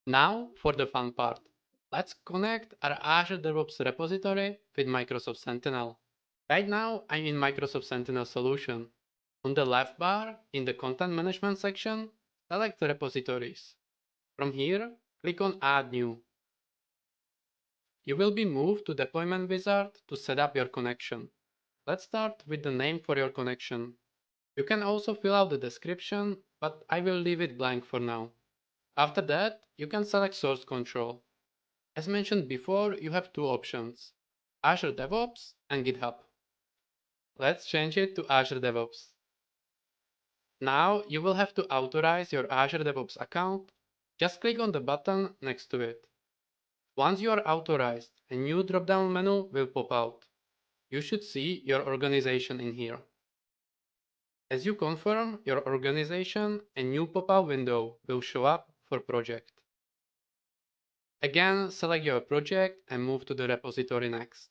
Now for the fun part. Let's connect our Azure DevOps repository with Microsoft Sentinel. Right now, I'm in Microsoft Sentinel solution. On the left bar, in the content management section, select repositories. From here, click on Add New. You will be moved to Deployment Wizard to set up your connection. Let's start with the name for your connection. You can also fill out the description, but I will leave it blank for now. After that, you can select source control. As mentioned before, you have two options, Azure DevOps and GitHub. Let's change it to Azure DevOps. Now you will have to authorize your Azure DevOps account. Just click on the button next to it. Once you are authorized, a new drop-down menu will pop out. You should see your organization in here. As you confirm your organization, a new pop-up window will show up for project. Again, select your project and move to the repository next.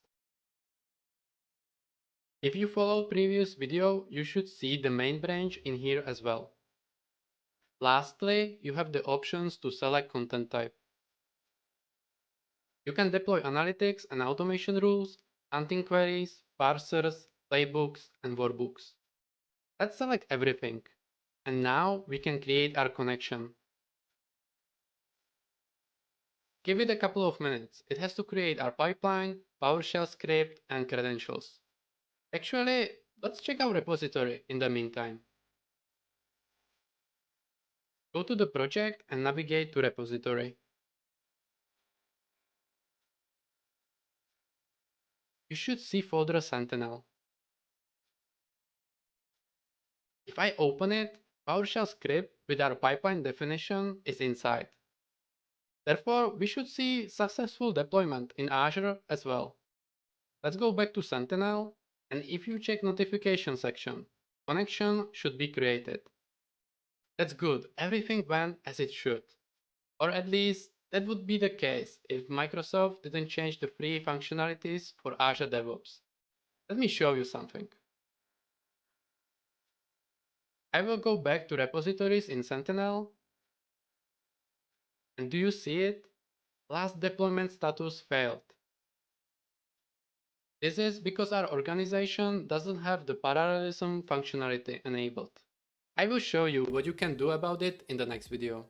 If you followed previous video, you should see the main branch in here as well. Lastly, you have the options to select content type. You can deploy analytics and automation rules, hunting queries, parsers, playbooks, and workbooks. Let's select everything. And now we can create our connection. Give it a couple of minutes. It has to create our pipeline, PowerShell script, and credentials. Actually, let's check our repository in the meantime. Go to the project and navigate to repository. You should see folder Sentinel. If I open it, PowerShell script with our pipeline definition is inside. Therefore, we should see successful deployment in Azure as well. Let's go back to Sentinel, and if you check notification section, connection should be created. That's good, everything went as it should. Or at least that would be the case if Microsoft didn't change the free functionalities for Azure DevOps. Let me show you something. I will go back to repositories in Sentinel. And do you see it? Last deployment status failed. This is because our organization doesn't have the parallelism functionality enabled. I will show you what you can do about it in the next video.